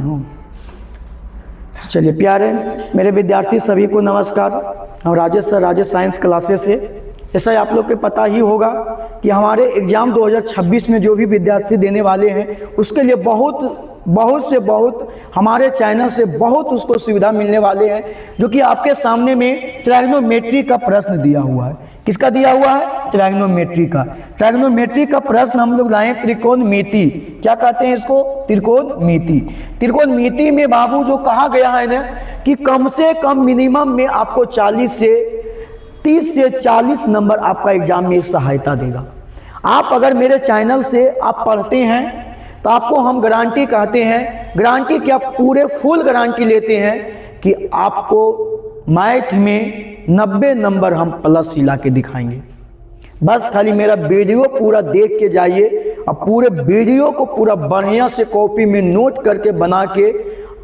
हूँ। चलिए प्यारे मेरे विद्यार्थी सभी को नमस्कार। हम Rajesh sir, Rajesh science classes से। ऐसा आप लोग को पता ही होगा कि हमारे एग्ज़ाम 2026 में जो भी विद्यार्थी देने वाले हैं उसके लिए बहुत हमारे चैनल से बहुत उसको सुविधा मिलने वाले हैं, जो कि आपके सामने में ट्रायग्नोमेट्री का प्रश्न दिया हुआ है। किसका दिया हुआ है? ट्रायग्नोमेट्री का। ट्रायग्नोमेट्री का प्रश्न हम लोग लाए त्रिकोणमिति। क्या कहते हैं इसको? त्रिकोणमिति। त्रिकोणमिति में बाबू जो कहा गया है ना कि कम से कम मिनिमम में आपको 30 से 40 नंबर आपका एग्जाम में सहायता देगा। आप अगर मेरे चैनल से आप पढ़ते हैं तो आपको हम गारंटी कहते हैं, गारंटी क्या, पूरे फुल गारंटी लेते हैं कि आपको मैथ में 90 नंबर हम प्लस हिला के दिखाएंगे। बस खाली मेरा वीडियो पूरा देख के जाइए और पूरे वीडियो को पूरा बढ़िया से कॉपी में नोट करके बना के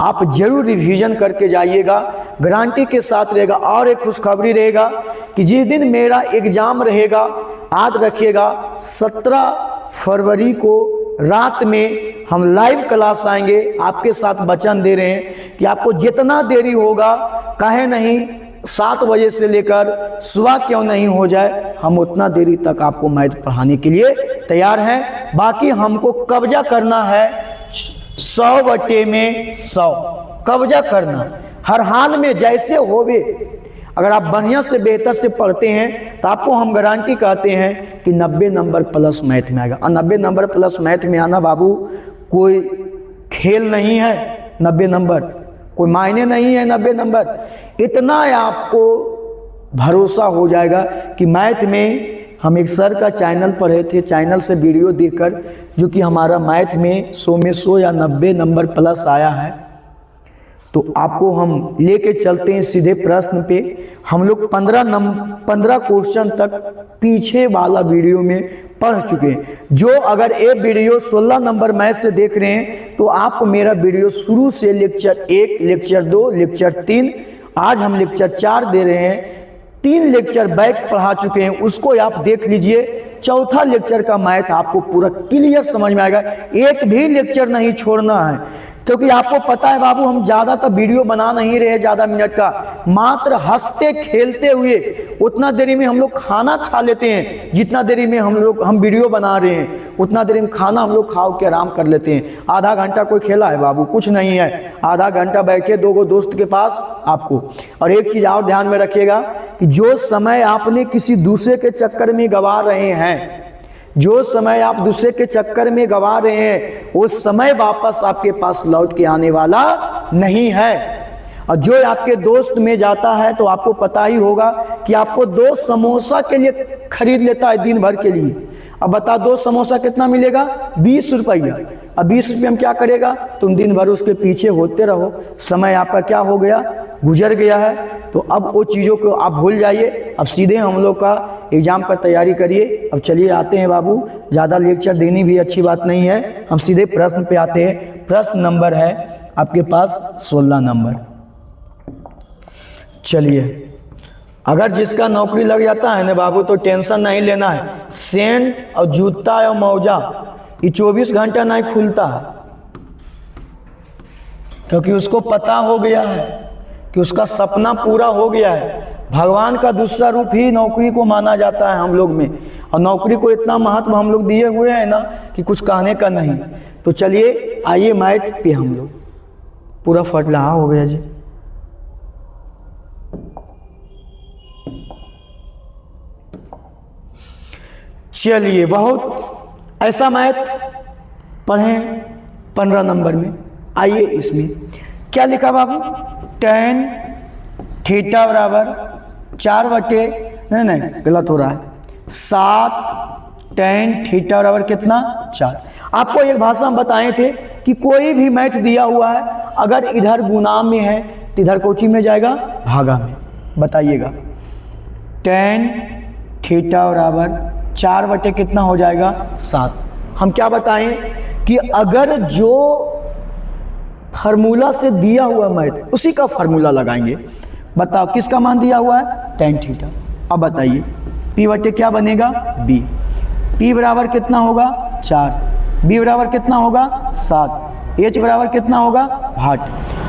आप जरूर रिवीजन करके जाइएगा। गारंटी के साथ रहेगा। और एक खुशखबरी रहेगा कि जिस दिन मेरा एग्ज़ाम रहेगा, याद रखिएगा 17 फरवरी को रात में हम लाइव क्लास आएंगे। आपके साथ वचन दे रहे हैं कि आपको जितना देरी होगा, काहे नहीं 7 बजे से लेकर सुबह क्यों नहीं हो जाए, हम उतना देरी तक आपको मैथ पढ़ाने के लिए तैयार हैं। बाकी हमको कब्जा करना है 100/100 कब्जा करना, हर हाल में जैसे होवे। अगर आप बढ़िया से बेहतर से पढ़ते हैं तो आपको हम गारंटी कहते हैं कि 90 नंबर प्लस मैथ में आएगा। और 90 नंबर प्लस मैथ में आना बाबू कोई खेल नहीं है। 90 नंबर कोई मायने नहीं है। 90 नंबर इतना आपको भरोसा हो जाएगा कि मैथ में हम एक सर का चैनल पढ़े थे, चैनल से वीडियो देखकर, जो कि हमारा मैथ में 100 में 100 या 90 नंबर प्लस आया है। तो आपको हम लेके चलते हैं सीधे प्रश्न पे। हम लोग 15 क्वेश्चन तक पीछे वाला वीडियो में पढ़ चुके हैं। जो अगर ये वीडियो 16 नंबर मैथ से देख रहे हैं तो आप मेरा वीडियो शुरू से लेक्चर 1, लेक्चर 2, लेक्चर 3, आज हम लेक्चर 4 दे रहे हैं। 3 लेक्चर बैक पढ़ा चुके हैं, उसको आप देख लीजिए। चौथा लेक्चर का मैथ आपको पूरा क्लियर समझ में आएगा। एक भी लेक्चर नहीं छोड़ना है, क्योंकि आपको पता है बाबू हम ज़्यादा तो वीडियो बना नहीं रहे ज़्यादा मिनट का, मात्र हंसते खेलते हुए उतना देरी में हम लोग खाना खा लेते हैं। जितना देरी में हम वीडियो बना रहे हैं उतना देरी में खाना हम लोग खा के आराम कर लेते हैं। आधा घंटा कोई खेला है बाबू? कुछ नहीं है। आधा घंटा बैठे 2 दोस्त के पास आपको। और एक चीज़ और ध्यान में रखिएगा कि जो समय आपने किसी दूसरे के चक्कर में गंवा रहे हैं, जो समय आप दूसरे के चक्कर में गंवा रहे हैं, वो समय वापस आपके पास लौट के आने वाला नहीं है। और जो आपके दोस्त में जाता है तो आपको पता ही होगा कि आपको 2 समोसा के लिए खरीद लेता है दिन भर के लिए। अब बता 2 समोसा कितना मिलेगा? 20 रुपया। अब 20 रुपये में क्या करेगा? तुम दिन भर उसके पीछे होते रहो, समय आपका क्या हो गया? गुजर गया है। तो अब वो चीज़ों को आप भूल जाइए। अब सीधे हम लोग का एग्ज़ाम का तैयारी करिए। अब चलिए आते हैं बाबू, ज़्यादा लेक्चर देनी भी अच्छी बात नहीं है, हम सीधे प्रश्न पे आते हैं। प्रश्न नंबर है आपके पास 16 नंबर। चलिए, अगर जिसका नौकरी लग जाता है ना बाबू तो टेंशन नहीं लेना है। सेंट और जूता और मौजा ये 24 घंटा नहीं खुलता है, क्योंकि उसको पता हो गया है कि उसका सपना पूरा हो गया है। भगवान का दूसरा रूप ही नौकरी को माना जाता है हम लोग में, और नौकरी को इतना महत्व हम लोग दिए हुए हैं ना कि कुछ कहने का नहीं। तो चलिए आइए मैथ पे हम लोग पूरा फट रहा हो गया जी। चलिए, बहुत ऐसा मैथ पढ़ें 15 नंबर में। आइए इसमें क्या लिखा बाबू? tan थीटा बराबर 4/, नहीं गलत हो रहा है, 7 tan थीटा बराबर कितना? 4। आपको एक भाषा में बताए थे कि कोई भी मैथ दिया हुआ है अगर इधर गुना में है तो इधर कोची में जाएगा? भागा में। बताइएगा tan थीटा बराबर 4/, कितना हो जाएगा? 7। हम क्या बताएं कि अगर जो फार्मूला से दिया हुआ मैथ उसी का फार्मूला लगाएंगे। बताओ किसका मान दिया हुआ है? tan theta. अब बताइए p/, क्या बनेगा? b। p बराबर कितना होगा? 4। b बराबर कितना होगा? 7। एच बराबर कितना होगा, भाट।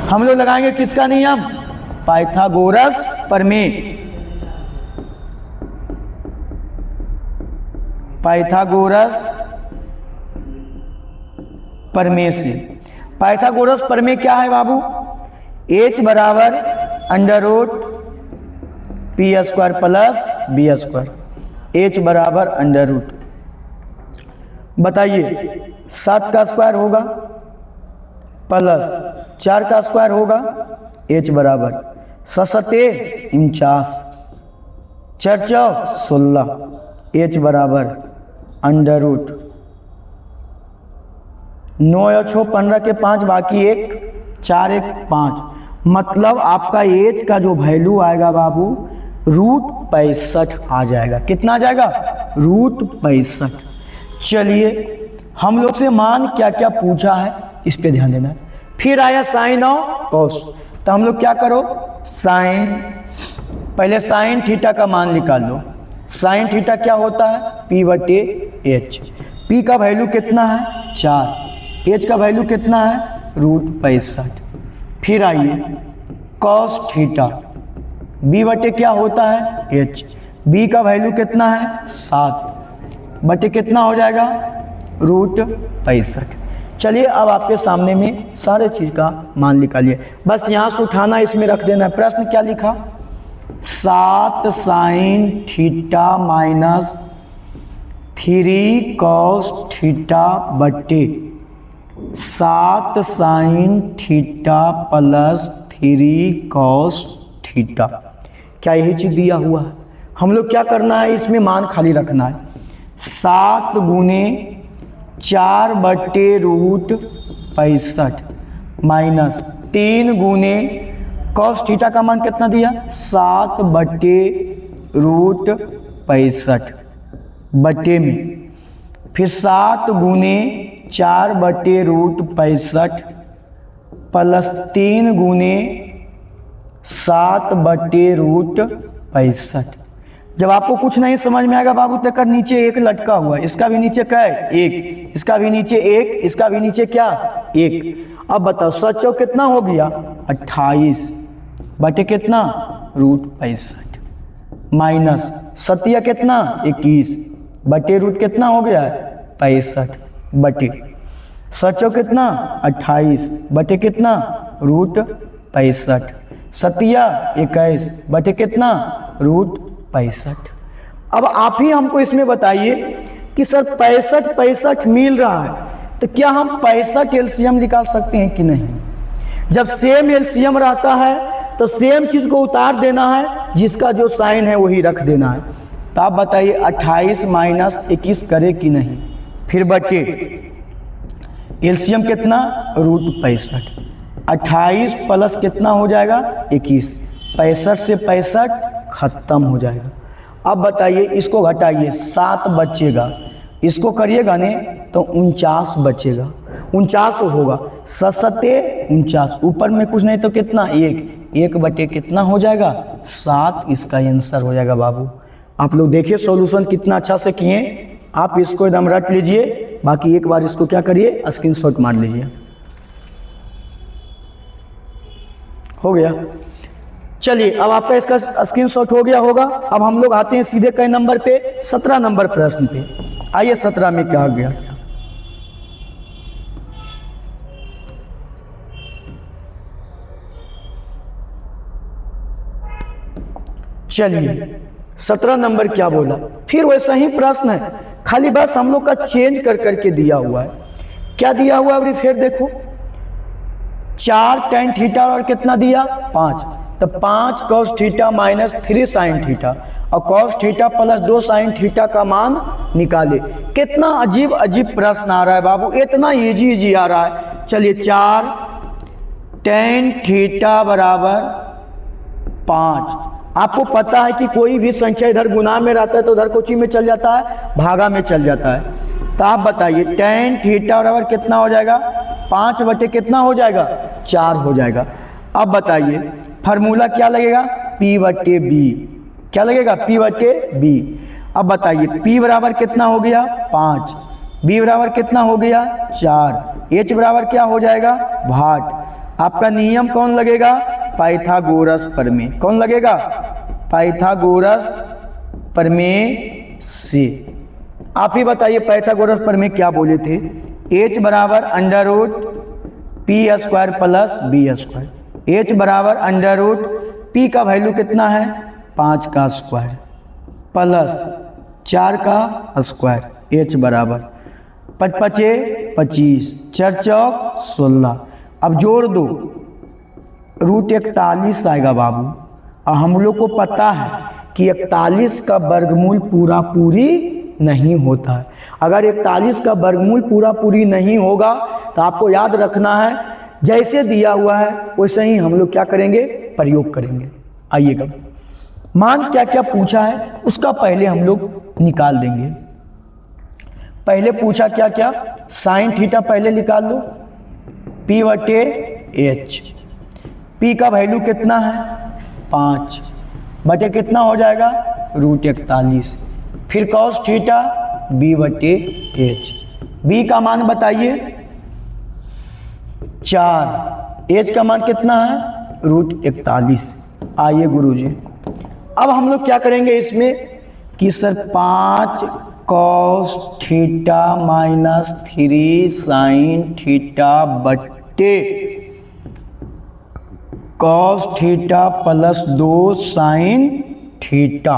हम लोग लगाएंगे किसका नियम, पाइथागोरस प्रमेय। पाइथागोरस प्रमेय से। पाइथागोरस प्रमेय क्या है बाबू, एच बराबर under root p square plus b square. H बराबर अंडर रूट, बताइए 7 का स्क्वायर होगा प्लस 4 का स्क्वायर होगा, एच बराबर 7 49, 4 चौक 16, एच बराबर अंडर रूट 9 और 6 15 के 5 बाकी 1, 4 1 5। मतलब आपका एच का जो वैल्यू आएगा बाबू रूट 65 आ जाएगा। कितना आ जाएगा, रूट 65। चलिए हम लोग से मान क्या क्या पूछा है इस पे ध्यान देना। फिर आया साइन और कॉस, तो हम लोग क्या करो, साइन, पहले साइन थीटा का मान निकाल लो। साइन थीटा क्या होता है, पी बटे एच। पी का वैल्यू कितना है 4, एच का वैल्यू कितना है रूट 65। फिर आइए कॉस थीटा, बी बटे क्या होता है एच, बी का वैल्यू कितना है 7 बटे कितना हो जाएगा रूट 65। चलिए अब आपके सामने में सारे चीज़ का मान निकालिए, बस यहाँ से उठाना इसमें रख देना है। प्रश्न क्या लिखा, 7 sine theta minus 3 cos theta बटे 7 sign theta plus 3 cos theta. क्या यही चीज़ दिया हुआ है, हम लोग क्या करना है इसमें मान खाली रखना है। 7 गुने 4 बटे रूट 65 माइनस 3 गुने कॉस थीटा का मान कितना दिया 7 बटे रूट 65 बटे में, फिर 7 गुने 4 बटे रूट 65 प्लस 3 गुने 7 बटे रूट 65। जब आपको कुछ नहीं समझ में आएगा बाबू तक नीचे 1 लटका हुआ है, इसका भी नीचे क्या है 1, इसका भी नीचे 1, इसका भी नीचे क्या 1। अब बताओ सचो कितना हो गया 28 बटे कितना रूट 65 माइनस सतिया कितना 21 बटे रूट कितना हो गया 65 बटे सचो कितना 28 बटे कितना रूट 65, सतिया 21 बटे कितना रूट 65। अब आप ही हमको इसमें बताइए कि सर 65 मिल रहा है तो क्या हम 65 एलसीएम निकाल सकते हैं कि नहीं। जब सेम एलसीएम रहता है तो सेम चीज को उतार देना है, जिसका जो साइन है वही रख देना है। तो आप बताइए 28 माइनस 21 करे कि नहीं, फिर बटे एलसीएम कितना रूट 65, 28 प्लस कितना हो जाएगा 21, 65 से 65 खत्म हो जाएगा। अब बताइए इसको घटाइए 7 बचेगा, इसको करिएगा ने तो 49 बचेगा, 49 होगा 7 49, ऊपर में कुछ नहीं तो कितना 1 बटे कितना हो जाएगा 7, इसका आंसर हो जाएगा बाबू। आप लोग देखिए सॉल्यूशन कितना अच्छा से किए, आप इसको एकदम रट लीजिए, बाकी एक बार इसको क्या करिए स्क्रीनशॉट मार लीजिए। हो गया, चलिए अब आपका इसका स्क्रीनशॉट हो गया होगा। अब हम लोग आते हैं सीधे कई नंबर पे 17 नंबर प्रश्न पे। आइए 17 में क्या गया क्या, चलिए 17 नंबर क्या बोला, फिर वैसा ही प्रश्न है, खाली बस हम लोग का चेंज कर करके दिया हुआ है। क्या दिया हुआ है फिर देखो, 4 tan थीटा और कितना दिया 5, तो 5 cos theta minus 3 sin theta और cos theta plus 2 sin theta का मान निकाले। कितना अजीब अजीब प्रश्न आ रहा है बाबू, इतना इजी आ रहा है। चलिए 4 tan थीटा बराबर 5। आपको पता है कि कोई भी संख्या इधर गुना में रहता है तो उधर कोची में चल जाता है, भागा में चल जाता है। तो आप बताइए tan थीटा बराबर कितना हो जाएगा 5 बटे कितना हो जाएगा 4 हो जाएगा। अब बताइए फार्मूला क्या लगेगा P बटे B, क्या लगेगा P बटे B। अब बताइए P बराबर कितना हो गया 5, बी बराबर कितना हो गया 4, एच बराबर क्या हो जाएगा वाट। आपका नियम कौन लगेगा पाइथागोरस प्रमेय, कौन लगेगा पाइथागोरस प्रमेय से। आप ही बताइए पाइथागोरस प्रमेय क्या बोले थे, एच बराबर under root p square plus b square, h बराबर अंडर रूट पी का वैल्यू कितना है 5 का स्क्वायर प्लस 4 का स्क्वायर, एच बराबर 5 पचे 25, 4 चौक 16। अब जोड़ दो रूट 41 आएगा बाबू। और हम लोग को पता है कि 41 का वर्गमूल पूरा पूरी नहीं होता है। अगर 41 का वर्गमूल पूरा पूरी नहीं होगा तो आपको याद रखना है जैसे दिया हुआ है वैसे ही हम लोग क्या करेंगे प्रयोग करेंगे। आइएगा मान क्या क्या पूछा है उसका पहले हम लोग निकाल देंगे। पहले पूछा क्या क्या, साइन थीटा पहले निकाल लो, पी बटे एच, पी का वैल्यू कितना है 5 बटे कितना हो जाएगा रूट 41, फिर कॉस थीटा बी बटे एच, बी का मान बताइए 4, एच का मान कितना है रूट 41। आइए गुरुजी अब हम लोग क्या करेंगे इसमें कि sir 5 cos theta minus 3 sine theta बट्टे cos theta plus 2 sine theta.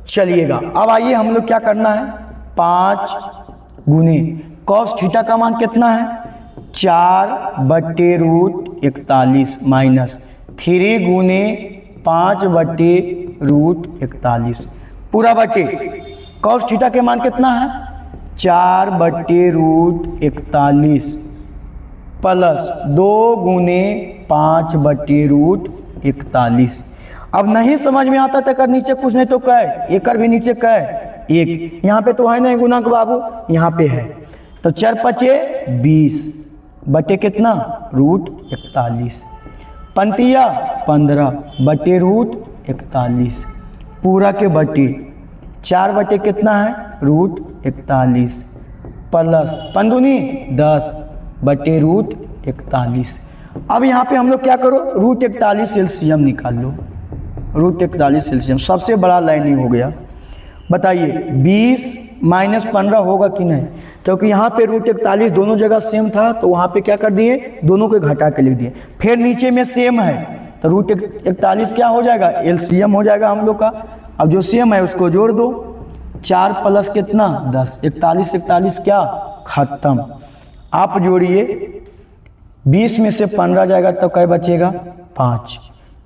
चलिएगा अब आइए हम लोग क्या करना है 5 गुने कॉस थीटा का मान कितना है 4 बटे रूट 41 माइनस 3 गुने 5 बटे रूट 41 पूरा बटे कॉस थीटा के मान कितना है 4 बटे रूट 41 प्लस 2 गुने 5 बटे रूट 41। अब नहीं समझ में आता तो कर नीचे कुछ नहीं तो कह एक भी नीचे कह एक, यहाँ पे तो है नहीं गुणक बाबू, यहाँ पे है तो 4 पचे 20 बटे कितना रूट 41, पंतिया 15 बटे रूट 41 पूरा के बटे 4 बटे कितना है रूट 41 प्लस 15 10 बटे रूट 41। अब यहाँ पे हम लोग क्या करो रूट 41 एलसीएम निकाल लो, रूट 41 एलसीएम सबसे बड़ा लाइनिंग हो गया। बताइए 20 माइनस 15 होगा कि नहीं, क्योंकि यहाँ पे रूट 41 दोनों जगह सेम था तो वहाँ पे क्या कर दिए दोनों को घटा के लिख दिए, फिर नीचे में सेम है तो रूट 41 क्या हो जाएगा एलसीएम हो जाएगा हम लोग का। अब जो सेम है उसको जोड़ दो, 4 प्लस कितना 10, 41 क्या खत्म। आप जोड़िए 20 में से 15 जाएगा तो क्या बचेगा 5,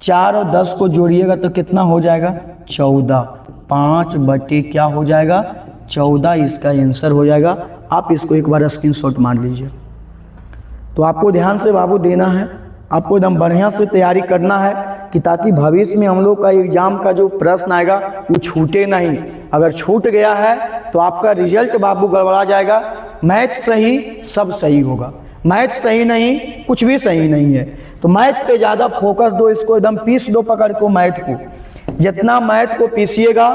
4 और 10 को जोड़िएगा तो कितना हो जाएगा 14, 5 बटे क्या हो जाएगा 14 इसका आंसर हो जाएगा। आप इसको एक बार स्क्रीनशॉट मार लीजिए। तो आपको ध्यान से बाबू देना है, आपको एकदम बढ़िया से तैयारी करना है कि ताकि भविष्य में हम लोग का एग्जाम का जो प्रश्न आएगा वो छूटे नहीं। अगर छूट गया है तो आपका रिजल्ट बाबू गड़बड़ा जाएगा। मैथ सही सब सही होगा, मैथ सही नहीं कुछ भी सही नहीं है। तो मैथ पे ज़्यादा फोकस दो, इसको एकदम पीस दो पकड़ को मैथ को, जितना मैथ को पीसिएगा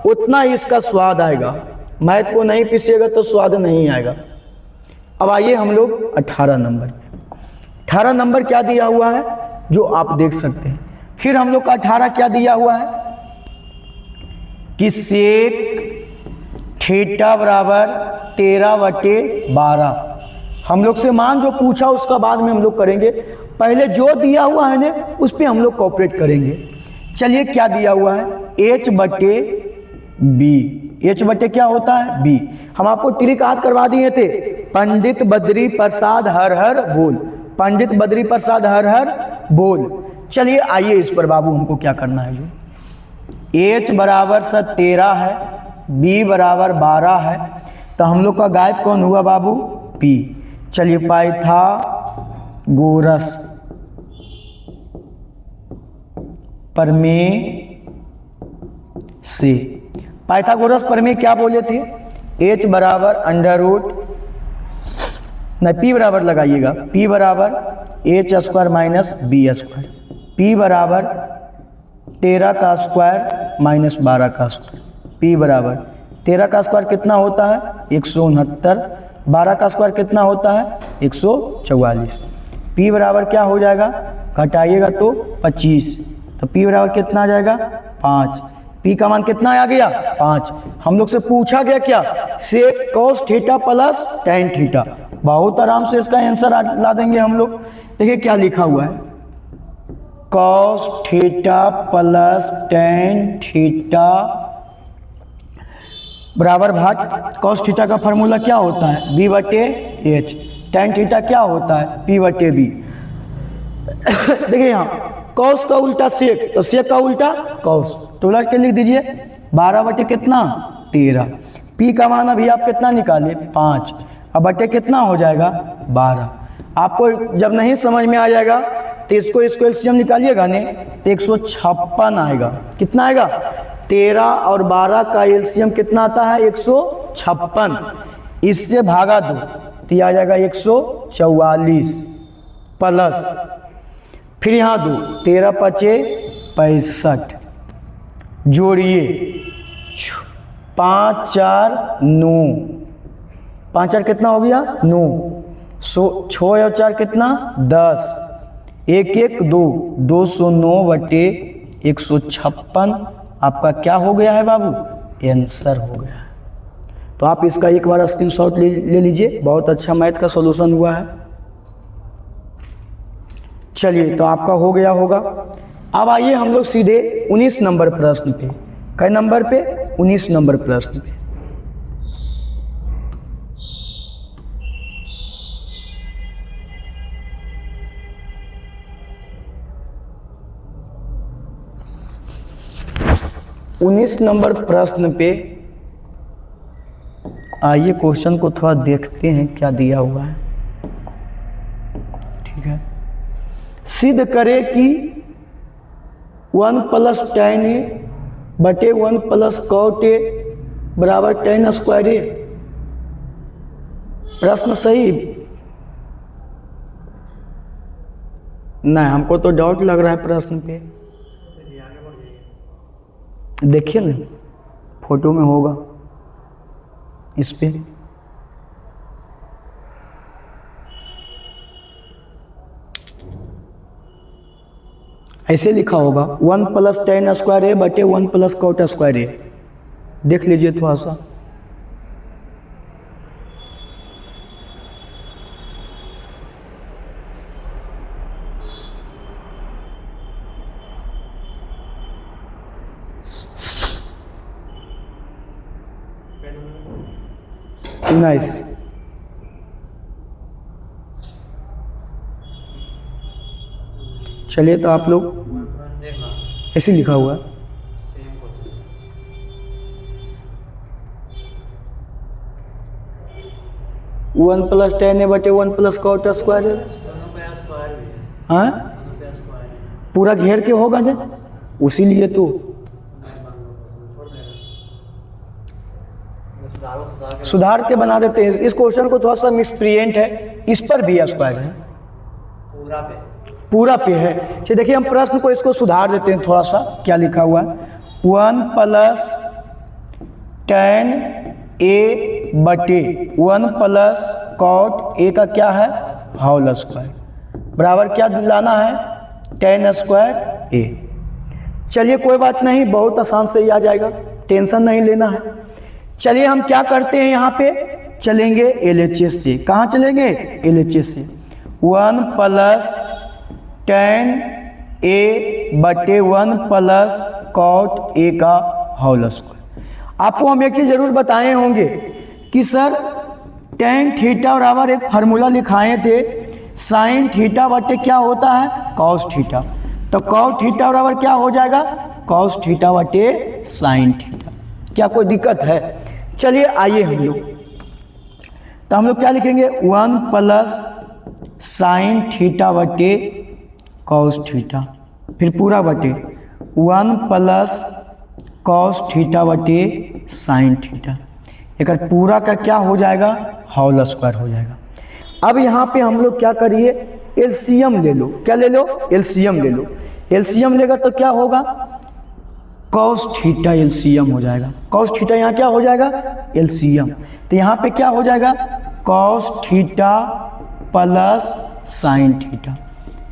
उतना इसका स्वाद आएगा, मैथ को नहीं पीसिएगा तो स्वाद नहीं आएगा। अब आइए हम लोग 18 नंबर, 18 नंबर क्या दिया हुआ है जो आप देख सकते हैं। फिर हम लोग का 18 क्या दिया हुआ है कि सेक थीटा बराबर 13/12। हम लोग से मान जो पूछा उसका बाद में हम लोग करेंगे, पहले जो दिया हुआ है ना उस पर हम लोग कोऑपरेट करेंगे। चलिए क्या दिया हुआ है h बटे b, h बटे क्या होता है b। हम आपको ट्रिक याद करवा दिए थे, पंडित बद्री प्रसाद हर हर बोल, पंडित बद्री प्रसाद हर हर बोल। चलिए आइए इस पर बाबू हमको क्या करना है, जो h बराबर 13 है b बराबर 12 है तो हम लोग का गायब कौन हुआ बाबू p। चलिए पाइथागोरस प्रमेय से, पाइथागोरस प्रमेय क्या बोले थे h बराबर अंडर रूट नहीं p बराबर लगाइएगा, p बराबर h square minus b square, p बराबर 13 का स्क्वायर माइनस 12 का स्क्वायर, p बराबर 13 का स्क्वायर कितना होता है 169, 12 का स्क्वायर कितना होता है 144। p बराबर क्या हो जाएगा, घटाइएगा तो 25, तो p बराबर कितना आ जाएगा 5। p का मान कितना आ गया 5। हम लोग से पूछा गया क्या, sec cos theta plus ten theta. बहुत आराम से इसका आंसर ला देंगे हम लोग। देखिए क्या लिखा हुआ है, cos theta plus ten theta बराबर भाग कॉस थीटा का फॉर्मूला क्या होता है b बटे एच, टेन थीटा क्या होता है p बटे बी। देखिए यहाँ कॉस का उल्टा सेक, तो सेक का उल्टा कॉस, तो उलट के लिख दीजिए 12 बटे कितना 13। p का मान अभी आप कितना निकाले 5, अब बटे कितना हो जाएगा 12। आपको जब नहीं समझ में आ जाएगा तो इसको एलसीएम निकालिएगा ने तो 156 आएगा। कितना आएगा, 13 और 12 का एलसीएम कितना आता है 156, इससे भागा दो तो आ जाएगा 144 प्लस, फिर यहाँ दो 13 पचे 65, जोड़िए 5 4 9, 5 4 कितना हो गया 9, 6 और 4 कितना 10, 1 1 2, 209 बटे 156 आपका क्या हो गया है बाबू, आंसर हो गया है। तो आप इसका एक बार स्क्रीनशॉट ले लीजिए, बहुत अच्छा मैथ का सॉल्यूशन हुआ है। चलिए तो आपका हो गया होगा। अब आइए हम लोग सीधे 19 नंबर प्रश्न पे। कई नंबर पे 19 नंबर प्रश्न पे। उन्नीस नंबर प्रश्न पे आइए क्वेश्चन को थोड़ा देखते हैं क्या दिया हुआ है। ठीक है, सिद्ध करे कि 1 प्लस tan a बटे 1 प्लस cot a बराबर tan स्क्वायर a। प्रश्न सही नहीं, हमको तो डाउट लग रहा है प्रश्न पे। देखिए ना फोटो में होगा इस पे। ऐसे लिखा होगा 1 प्लस tan स्क्वायर ए बटे 1 प्लस cot स्क्वायर ए। देख लीजिए थोड़ा सा। नाइस। चलिए तो आप लोग ऐसे लिखा हुआ है। वन प्लस tan ए बटे 1 प्लस cot स्क्वायर। हाँ पूरा घेर के होगा ना, उसी लिए तो सुधार के बना देते हैं। इस क्वेश्चन को थोड़ा सा मिसप्रिंट है, इस पर भी स्क्वायर है, पूरा पे है। चलिए देखिए हम प्रश्न को इसको सुधार देते हैं थोड़ा सा। क्या लिखा हुआ है 1 प्लस tan a बटे 1 प्लस cot a का क्या है होल स्क्वायर बराबर क्या लाना है tan स्क्वायर a। चलिए कोई बात नहीं, बहुत आसान से ही आ जाएगा, टेंशन नहीं लेना है। चलिए हम क्या करते हैं, यहाँ पे चलेंगे LHS से। कहाँ चलेंगे LHS से। 1 प्लस tan a बटे 1 प्लस cot a का होल स्क्वायर। आपको हम एक चीज़ जरूर बताए होंगे कि सर tan थीटा बराबर एक फार्मूला लिखाए थे, sin थीटा बटे क्या होता है cos थीटा। तो cos थीटा बराबर क्या हो जाएगा cos थीटा बटे sin थीटा। क्या कोई दिक्कत है? चलिए आइए हम लोग, तो हम लोग क्या लिखेंगे 1 प्लस sin थीटा बटे cos थीटा, फिर पूरा बटे 1 प्लस cos थीटा बटे sin थीटा। एक पूरा का क्या हो जाएगा होल स्क्वायर हो जाएगा। अब यहाँ पे हम लोग क्या करिए एलसीएम ले लो। क्या ले लो एलसीएम ले लो। एलसीएम लेगा तो क्या होगा कॉस थीटा एलसीएम हो जाएगा। कॉस थीटा यहाँ क्या हो जाएगा, एलसीएम। तो यहाँ पे क्या हो जाएगा, cos theta plus sine theta.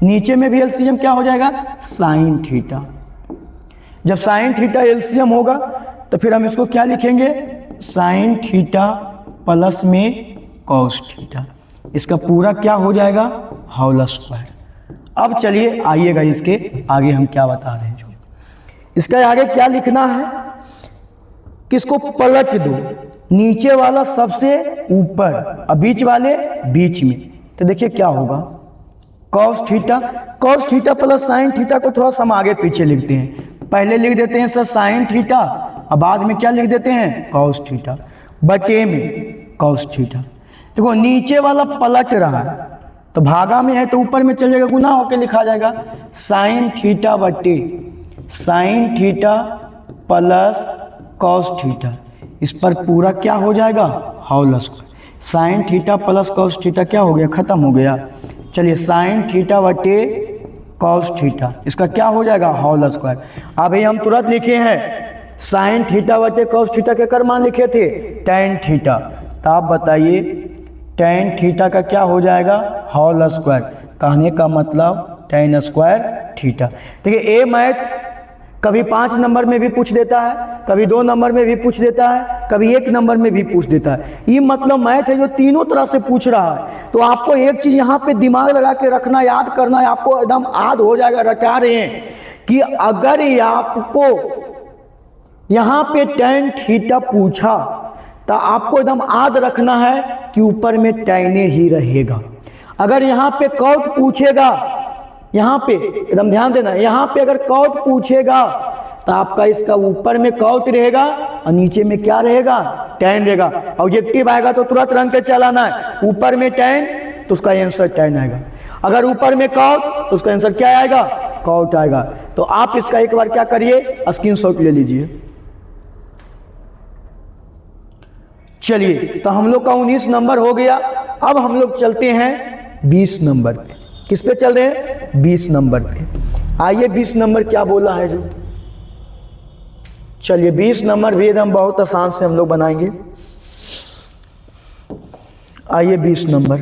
नीचे में भी एलसीएम क्या हो जाएगा, साइन थीटा। जब साइन थीटा एलसीएम होगा तो फिर हम इसको क्या लिखेंगे, साइन थीटा प्लस में कॉस थीटा। इसका पूरा क्या हो जाएगा, होल स्क्वायर। अब चलिए आइएगा इसके आगे हम क्या बता रहे हैं। जो इसका आगे क्या लिखना है, किसको पलट दो, नीचे वाला सबसे ऊपर और बीच वाले बीच में। तो देखिए क्या होगा, cos theta, cos theta plus sine theta को थोड़ा सा हम आगे पीछे लिखते हैं। पहले लिख देते हैं सर साइन थीटा और बाद में क्या लिख देते हैं, कॉस थीटा बटे में कॉस थीटा। देखो नीचे वाला पलट रहा है तो भागा में है तो ऊपर में चल जाएगा, गुना होके लिखा जाएगा साइन थीटा बटे sine theta plus cos theta. इस पर पूरा क्या हो जाएगा, whole square. Sine theta plus cos theta क्या हो गया, खत्म हो गया। चलिए साइन थीटा बटे कॉस थीटा, इसका क्या हो जाएगा, होल स्क्वायर। अभी हम तुरंत लिखे हैं साइन थीटा बटे कॉस थीटा के कर मान लिखे थे टेन थीटा। तो आप बताइए टेन थीटा का क्या हो जाएगा, होल स्क्वायर। कहने का मतलब टेन स्क्वायर थीटा। देखिए ए मैथ कभी 5 नंबर में भी पूछ देता है, कभी 2 नंबर में भी पूछ देता है, कभी 1 नंबर में भी पूछ देता है। ये मतलब मैथ है जो तीनों तरह से पूछ रहा है। तो आपको एक चीज यहाँ पे दिमाग लगा के रखना, याद करना है, आपको एकदम याद हो जाएगा। रटा रहे हैं कि अगर ये आपको यहाँ पे टेन थीटा पूछा तो आपको एकदम याद रखना है कि ऊपर में टेन ही रहेगा। अगर यहाँ पे कॉट पूछेगा, यहाँ पे एकदम ध्यान देना, यहाँ पे अगर कॉट पूछेगा तो आपका इसका ऊपर में कॉट रहेगा और नीचे में क्या रहेगा, टेन रहेगा। ऑब्जेक्टिव आएगा तो तुरंत रंग के चलाना है, ऊपर में टेन तो उसका आंसर टेन आएगा, अगर ऊपर में कॉट तो उसका आंसर क्या आएगा, कॉट आएगा। तो आप इसका एक बार क्या करिए, स्क्रीनशॉट ले लीजिए। चलिए तो हम लोग का 19 नंबर हो गया। अब हम लोग चलते हैं 20 नंबर पे। किस पे चल रहे हैं, 20 नंबर पे। आइए 20 नंबर क्या बोला है जो, चलिए 20 नंबर भी एकदम बहुत आसान से हम लोग बनाएंगे। आइए 20 नंबर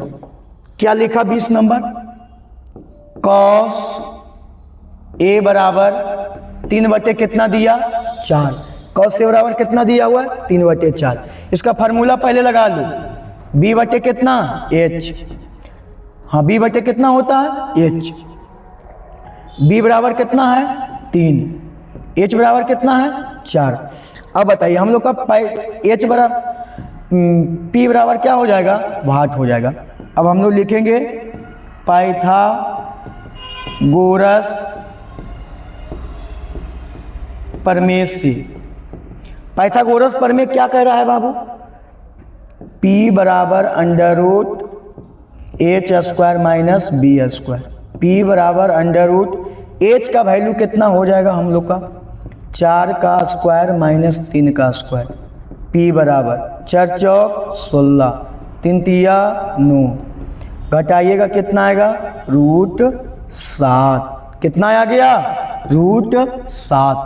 क्या लिखा, 20 नंबर कॉस ए बराबर 3 बटे कितना दिया, 4। कॉस ए बराबर कितना दिया हुआ है, 3 बटे 4। इसका फार्मूला पहले लगा लो, बी बटे कितना, एच। हाँ बी बटे कितना होता है, एच। बी बराबर कितना है, 3। एच बराबर कितना है, 4। अब बताइए हम लोग का एच बराबर पी बराबर क्या हो जाएगा, वाट हो जाएगा। अब हम लोग लिखेंगे पाइथागोरस प्रमेय से। पाइथागोरस प्रमेय क्या कह रहा है बाबू, P बराबर under root h square minus b square. P बराबर अंडर रूट एच का वैल्यू कितना हो जाएगा हम लोग का, 4 का स्क्वायर माइनस 3 का स्क्वायर। P बराबर 4 चौक 16, 3 तिया 9, घटाइएगा कितना आएगा, रूट 7। कितना आ गया, रूट 7।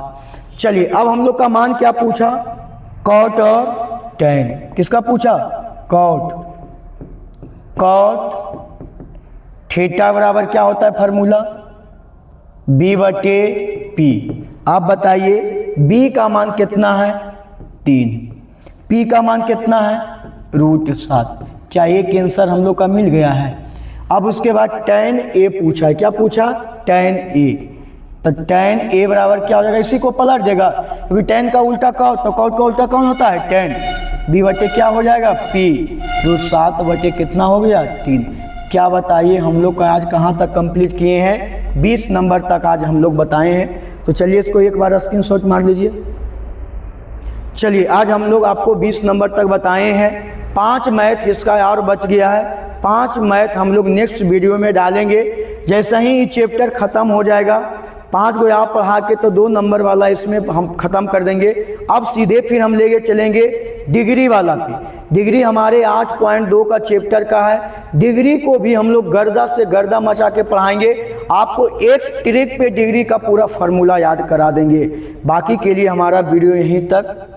चलिए अब हम लोग का मान क्या पूछा, कॉट और टेन। किसका पूछा, कॉट। कॉट थीटा बराबर क्या होता है फार्मूला, बी बटे पी। आप बताइए बी का मान कितना है, 3। पी का मान कितना है, रूट 7। क्या एक आंसर हम लोग का मिल गया है। अब उसके बाद tan ए पूछा है, क्या पूछा, tan ए। तो tan ए बराबर क्या हो जाएगा, इसी को पलट देगा क्योंकि tan का उल्टा कॉट, तो कॉट का उल्टा कौन होता है, tan। बी बटे क्या हो जाएगा, पी। रूट 7 बटे कितना हो गया, 3। क्या बताइए हम लोग का आज कहाँ तक कंप्लीट किए हैं, 20 नंबर तक आज हम लोग बताए हैं। तो चलिए इसको एक बार स्क्रीनशॉट मार लीजिए। चलिए आज हम लोग आपको 20 नंबर तक बताए हैं। 5 मैथ इसका और बच गया है। 5 मैथ हम लोग नेक्स्ट वीडियो में डालेंगे। जैसे ही ये चैप्टर ख़त्म हो जाएगा, 5 को आप पढ़ा के तो 2 नंबर वाला इसमें हम ख़त्म कर देंगे। अब सीधे फिर हम लेके चलेंगे डिग्री वाला पे। डिग्री हमारे 8.2 का चैप्टर का है। डिग्री को भी हम लोग गर्दा से गर्दा मचा के पढ़ाएंगे। आपको एक ट्रिक पे डिग्री का पूरा फार्मूला याद करा देंगे। बाकी के लिए हमारा वीडियो यहीं तक।